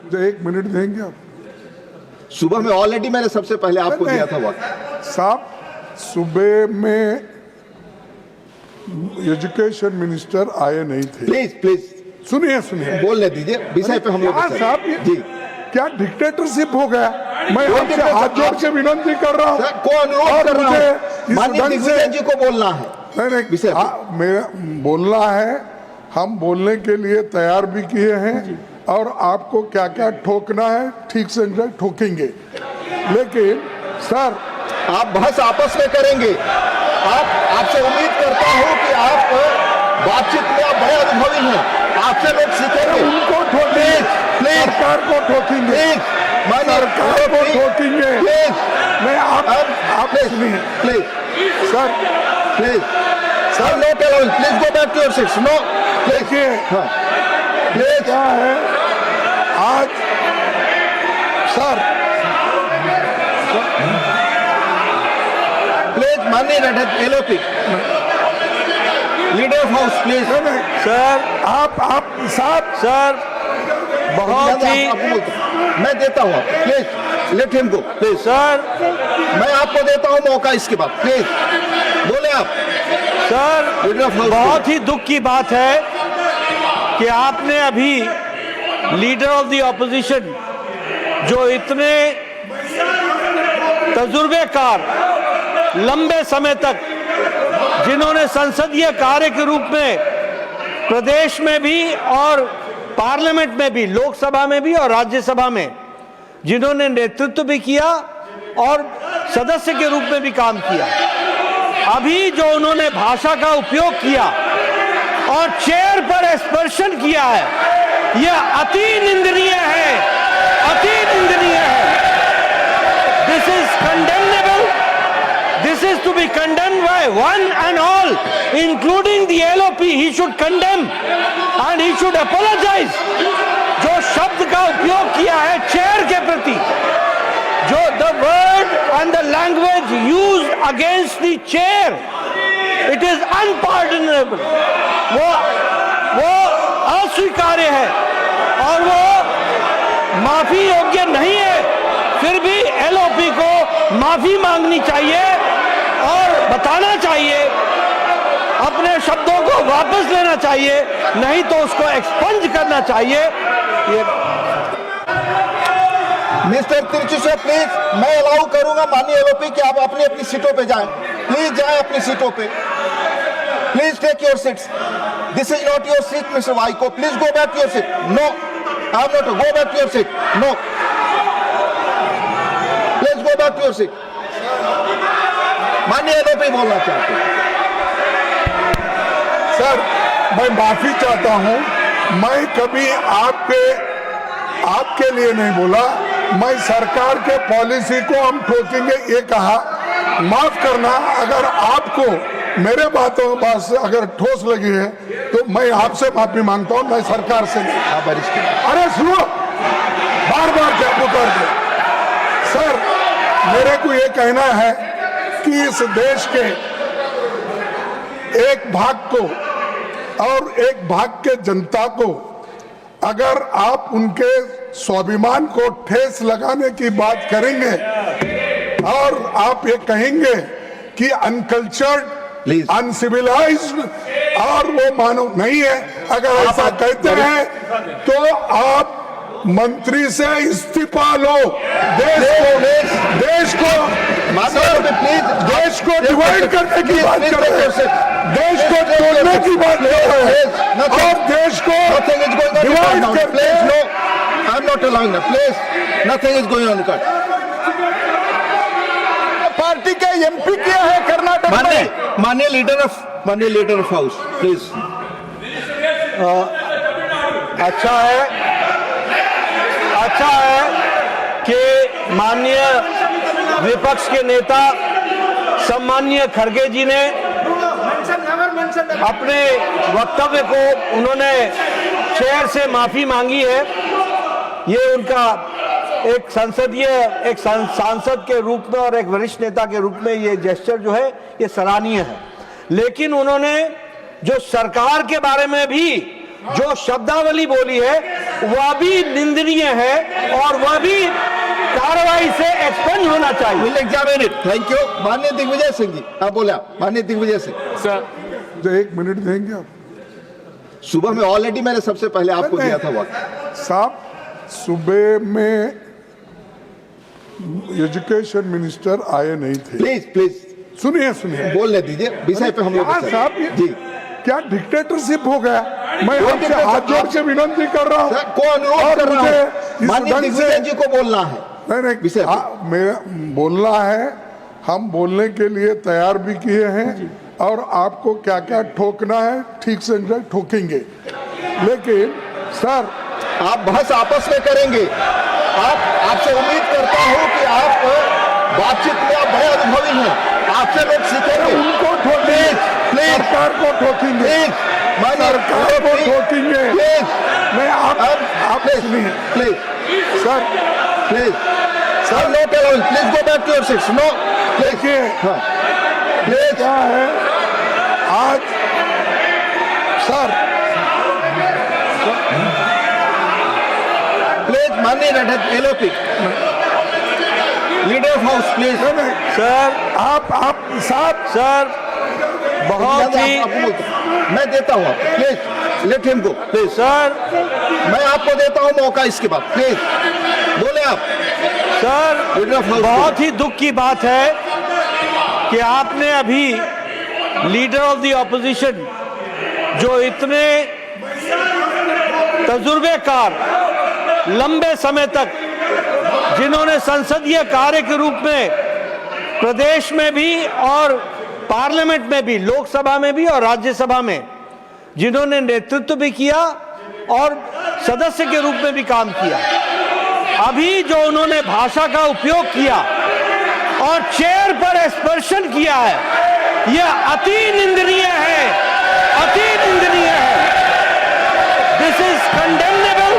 1 minute देंगे आप? सुबह में ऑलरेडी मैंने सबसे पहले आपको दिया था वक्त। साहब, सुबह में एजुकेशन मिनिस्टर आए नहीं थे। प्लीज प्लीज सुनिए सुनिए, बोलने दीजिए, विषय पे हम लोग क्या साहब, जी क्या डिक्टेटरशिप हो गया? मैं आपसे हाथ जोड़ के विनती कर रहा हूँ सर, को अनुरोध कर रहा हूं, माननीय दिग्विजय जी को बोलना है। नहीं विषय पे। मेरा बोलना है, हम बोलने के लिए तैयार भी किए हैं और आपको क्या क्या ठोकना है ठीक से ठोकेंगे, लेकिन सर आप बहस आपस में करेंगे। आपसे उम्मीद करता हूं कि आप बातचीत में आप बड़े अनुभवी हैं, आपसे लोग सीखेंगे। उनको ठोकेंगे, सरकार को ठोकेंगे, सरकार को ठोकेंगे। मैं आप सुनिए please sir, please sir, no tell, please go back to your seats. No देखिए प्लीज। क्या है आज सर, प्लीज माननीय LOP leader of house, please. Sir आप साहब सर बहुत ही मैं देता हूँ, please let him go, please. Sir मैं आपको देता हूँ मौका इसके बाद, प्लीज बोले आप। सर लीडर ऑफ हाउस, बहुत ही दुख की बात है कि आपने अभी लीडर ऑफ द ऑपोजिशन, जो इतने तजुर्बेकार, लंबे समय तक जिन्होंने संसदीय कार्य के रूप में प्रदेश में भी और पार्लियामेंट में भी, लोकसभा में भी और राज्यसभा में जिन्होंने नेतृत्व भी किया और सदस्य के रूप में भी काम किया, अभी जो उन्होंने भाषा का उपयोग किया और चेयर पर स्पर्शन किया है, यह अति निंदनीय है, अति निंदनीय है। This is condemnable, this is to be condemned by one and all, including the LOP. He should condemn and he should apologise. जो शब्द का उपयोग किया है चेयर के प्रति, जो the word and the language used against the chair, it is unpardonable. वो अस्वीकार्य है और वो माफी योग्य नहीं है। फिर भी एलओपी को माफी मांगनी चाहिए और बताना चाहिए, अपने शब्दों को वापस लेना चाहिए, नहीं तो उसको एक्सपंज करना चाहिए। मिस्टर तिरचुसे, प्लीज मैं अलाउ करूंगा माननीय एलओपी कि आप अपनी अपनी सीटों पे जाएं। प्लीज जाएं अपनी सीटों पे। Please take your seats. This is not your seat mister Vaiko, please go back to your seat. No, I am not, go back to your seat. No, please go back to your seat. माननीय LOP बोलना चाहते हैं। Sir, मैं माफी चाहता हूं, मैं कभी आपके लिए नहीं बोला, मैं सरकार के पॉलिसी को हम ठोकेंगे ये कहा। माफ करना, अगर आपको मेरे बातों से अगर ठोस लगी है तो मैं आपसे माफी मांगता हूं, मैं सरकार से नहीं। अरे सुनो, बार बार क्या पुकारते? सर, मेरे को ये कहना है कि इस देश के एक भाग को और एक भाग के जनता को अगर आप उनके स्वाभिमान को ठेस लगाने की बात करेंगे और आप ये कहेंगे कि अनकल्चर्ड, अनसिविलाइज्ड और वो मानव नहीं है, अगर ऐसा कहते हैं तो आप मंत्री से इस्तीफा लो। देश को डिवाइड करने की बात कर रहे हैं, देश को तोड़ने की बात कर रहे हैं और देश को डिवाइड करते हैं। आई am not allowing that, please, nothing is going on. Party के एमपी किया है कर्नाटक में। माननीय लीडर ऑफ हाउस, प्लीज। अच्छा है कि माननीय विपक्ष के नेता सम्माननीय खड़गे जी ने अपने वक्तव्य को, उन्होंने चेयर से माफी मांगी है। ये उनका एक सांसद के रूप में और एक वरिष्ठ नेता के रूप में ये जेस्चर जो है ये सराहनीय है। लेकिन उन्होंने जो सरकार के बारे में भी जो शब्दावली बोली है वह भी निंदनीय है और वह भी कार्रवाई से एक्सपेंड होना चाहिए। Will examine it. Thank you. माननीय दिग्विजय सिंह जी, आप बोले। आप माननीय दिग्विजय सिंह सर, तो 1 मिनट देंगे आप? सुबह में ऑलरेडी मैंने सबसे पहले आपको दिया था वक्त। साहब, सुबह में एजुकेशन मिनिस्टर आए नहीं थे। प्लीज प्लीज सुनिए सुनिए, बोलने दीजिए, विषय पे हम लोग क्या साहब, जी क्या डिक्टेटरशिप हो गया? मैं आपसे हाथ जोड़ के विनंती कर रहा सर, हूँ को अनुरोध कर रहा हूं, माननीय ढंग दिग्विजय से जी को बोलना है। नहीं विषय पे। हाँ, मेरा बोलना है, हम बोलने के लिए तैयार भी किए हैं और आपको क्या क्या ठोकना है ठीक से ठोकेंगे, लेकिन सर आप बहस आपस में करेंगे। आपसे उम्मीद करता हूं कि आप बातचीत में आप बड़े अनुभवी हैं, आपसे लोग सीखेंगे। उनको ठोकेंगे, सरकार को ठोकेंगे, सरकार को ठोकेंगे। नहीं, आप सुनिए please sir, please sir, no tell, please go back to your seats. No, देखिए प्लीज। क्या है आज सर, प्लीज माननीय LOP leader of house, please. Sir आप साहब सर बहुत ही मैं देता हूँ आपको, please let him go, please. Sir मैं आपको देता हूँ मौका इसके बाद, प्लीज बोले आप। सर लीडर ऑफ हाउस, बहुत ही दुख की बात है कि आपने अभी लीडर ऑफ द ऑपोजिशन, जो इतने तजुर्बेकार, लंबे समय तक जिन्होंने संसदीय कार्य के रूप में प्रदेश में भी और पार्लियामेंट में भी, लोकसभा में भी और राज्यसभा में जिन्होंने नेतृत्व भी किया और सदस्य के रूप में भी काम किया, अभी जो उन्होंने भाषा का उपयोग किया और चेयर पर एक्सपर्शन किया है, यह अति निंदनीय है, अति निंदनीय है। This is condemnable,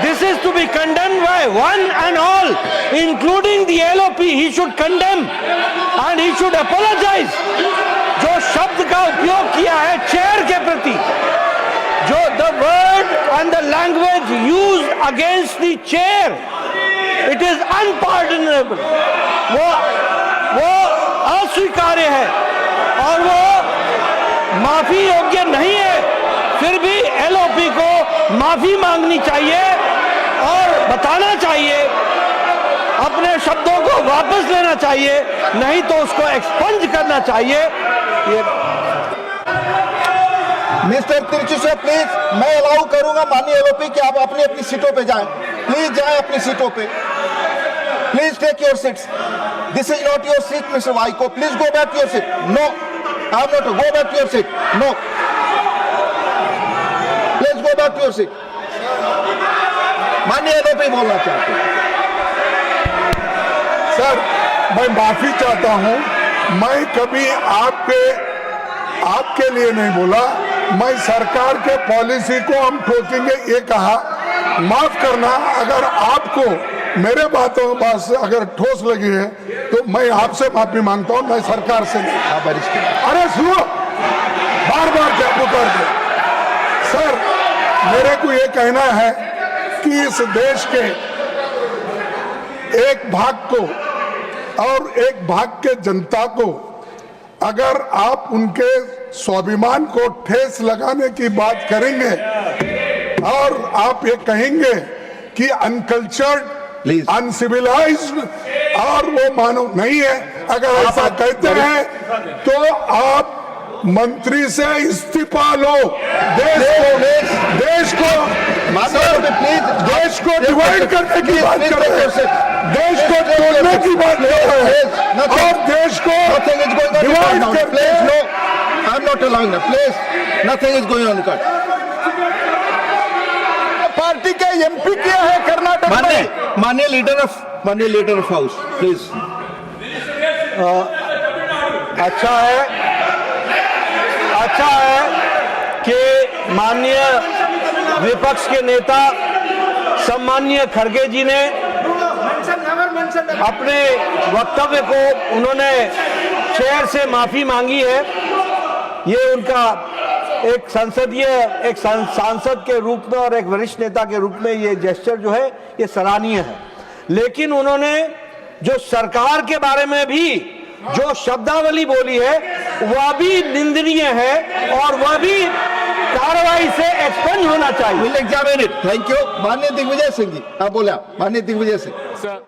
this is to be condemned by one and all, including the LOP. He should condemn and he should apologise. जो शब्द का उपयोग किया है चेयर के प्रति, जो the word and the language use against the chair, it is unpardonable. वो अस्वीकार्य है और वो माफी योग्य नहीं है। फिर भी एलओपी को माफी मांगनी चाहिए और बताना चाहिए, अपने शब्दों को वापस लेना चाहिए, नहीं तो उसको एक्सपंज करना चाहिए। मिस्टर तिरछी से प्लीज, मैं अलाउ करूंगा माननीय एलओपी कि आप अपनी अपनी सीटों पे जाएं। प्लीज जाएं अपनी सीटों पे। Please take your seats. This is not your seat mister Vaiko, please go back to your seat. No, I am not, go back to your seat. No, please go back to your seat. माननीय LOP बोलना चाहते हैं। Sir, मैं माफी चाहता हूं, मैं कभी आपके लिए नहीं बोला, मैं सरकार के पॉलिसी को हम ठोकेंगे ये कहा। माफ करना, अगर आपको मेरे बातों से अगर ठोस लगी है तो मैं आपसे माफी मांगता हूं, मैं सरकार से नहीं। आप वरिष्ठ, अरे सुनो, बार बार क्या पुकार दे। सर, मेरे को ये कहना है कि इस देश के एक भाग को और एक भाग के जनता को अगर आप उनके स्वाभिमान को ठेस लगाने की बात करेंगे और आप ये कहेंगे कि अनकल्चर्ड, अनसिविलाइज्ड और वो मानव नहीं है, अगर ऐसा कहते हैं तो आप मंत्री से इस्तीफा लो। देश को डिवाइड करने की बात कर रहे हैं, देश को तोड़ने की बात कर रहे हैं और देश को डिवाइड करते हैं। आई am not allowing that, please, nothing is going on cut. Party के एमपी किया है कर्नाटक में। माननीय लीडर ऑफ हाउस, प्लीज। अच्छा है कि माननीय विपक्ष के नेता सम्माननीय खड़गे जी ने अपने वक्तव्य को, उन्होंने चेयर से माफी मांगी है। ये उनका एक सांसद के रूप में और एक वरिष्ठ नेता के रूप में ये जेस्चर जो है ये सराहनीय है। लेकिन उन्होंने जो सरकार के बारे में भी जो शब्दावली बोली है वह भी निंदनीय है और वह भी कार्रवाई से एक्सपेंड होना चाहिए। Will examine it. Thank you. माननीय दिग्विजय सिंह जी, आप बोले। माननीय दिग्विजय सिंह।